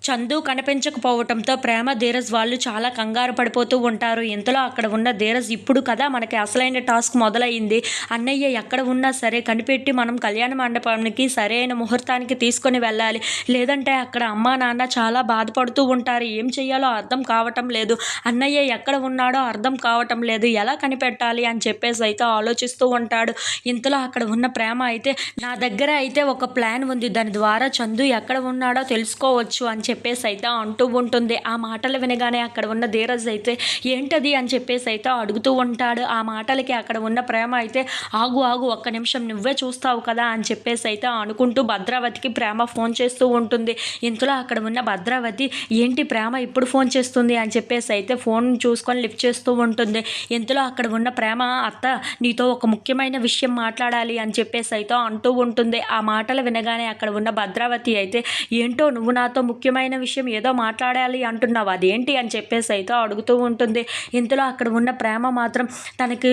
చందు కనిపించకపోవటంతో ప్రేమ ధీరజ్ వాళ్ళు చాలా కంగారు పడిపోతూ ఉంటారు. ఇంతలో అక్కడ ఉన్న ధీరజ్ ఇప్పుడు కదా మనకి అసలైన టాస్క్ మొదలైంది. అన్నయ్య ఎక్కడ ఉన్నా సరే కనిపెట్టి మనం కళ్యాణ మండపానికి సరైన ముహూర్తానికి తీసుకొని వెళ్ళాలి. లేదంటే అక్కడ అమ్మా నాన్న చాలా బాధపడుతూ ఉంటారు. ఏం చెయ్యాలో అర్థం కావటం లేదు. అన్నయ్య ఎక్కడ ఉన్నాడో అర్థం కావటం లేదు. ఎలా కనిపెట్టాలి అని చెప్పేసి అయితే ఆలోచిస్తూ ఉంటాడు. ఇంతలో అక్కడ ఉన్న ప్రేమ అయితే నా దగ్గర అయితే ఒక ప్లాన్ ఉంది. దాని ద్వారా చందు ఎక్కడ ఉన్నాడో తెలుసుకోవచ్చు అని చెప్పేసి అయితే అంటూ ఉంటుంది. ఆ మాటలు వినగానే అక్కడ ఉన్న ధీరజ్ అయితే ఏంటది అని చెప్పేసి అయితే అడుగుతూ ఉంటాడు. ఆ మాటలకి అక్కడ ఉన్న ప్రేమ అయితే ఆగు ఆగు ఒక్క నిమిషం నువ్వే చూస్తావు కదా అని చెప్పేసి అయితే అనుకుంటూ భద్రావతికి ప్రేమ ఫోన్ చేస్తూ ఉంటుంది. ఇంతలో అక్కడ ఉన్న భద్రావతి ఏంటి ప్రేమ ఇప్పుడు ఫోన్ చేస్తుంది అని చెప్పేసి అయితే ఫోన్ చూసుకొని లిఫ్ట్ చేస్తూ ఉంటుంది. ఇంతలో అక్కడ ఉన్న ప్రేమ అత్త నీతో ఒక ముఖ్యమైన విషయం మాట్లాడాలి అని చెప్పేసి అయితే అంటూ ఉంటుంది. ఆ మాటలు వినగానే అక్కడ ఉన్న భద్రావతి అయితే ఏంటో నువ్వు నాతో ముఖ్యమైన విషయం ఏదో మాట్లాడాలి అంటున్నావు అదేంటి అని చెప్పేసి అయితే అడుగుతూ ఉంటుంది. ఇంతలో అక్కడ ఉన్న ప్రేమ మాత్రం తనకి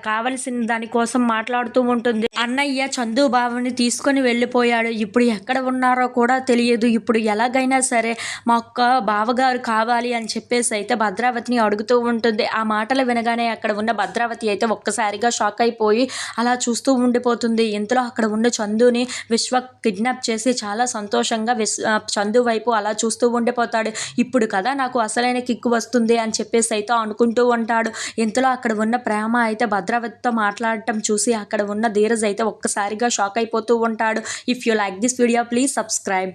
కావలసిన దానికోసం మాట్లాడుతూ ఉంటుంది. అన్నయ్య చందు బావని తీసుకొని వెళ్ళిపోయాడు. ఇప్పుడు ఎక్కడ ఉన్నారో కూడా తెలియదు. ఇప్పుడు ఎలాగైనా సరే మా ఒక్క బావగారు కావాలి అని చెప్పేసి అయితే భద్రావతిని అడుగుతూ ఉంటుంది. ఆ మాటలు వినగానే అక్కడ ఉన్న భద్రావతి అయితే ఒక్కసారిగా షాక్ అయిపోయి అలా చూస్తూ ఉండిపోతుంది. ఇంతలో అక్కడ ఉన్న చందుని విశ్వ కిడ్నాప్ చేసి చాలా సంతోషంగా చందు వైపు అలా చూస్తూ ఉండిపోతాడు. ఇప్పుడు కదా నాకు అసలైన కిక్కు వస్తుంది అని చెప్పేసి అయితే అనుకుంటూ ఉంటాడు. ఇంతలో అక్కడ ఉన్న ప్రేమ అయితే భద్రావతితో మాట్లాడటం చూసి అక్కడ ఉన్న ధీరజ్ అయితే ఒక్కసారిగా షాక్ అయిపోతూ ఉంటాడు. If you like this video please subscribe.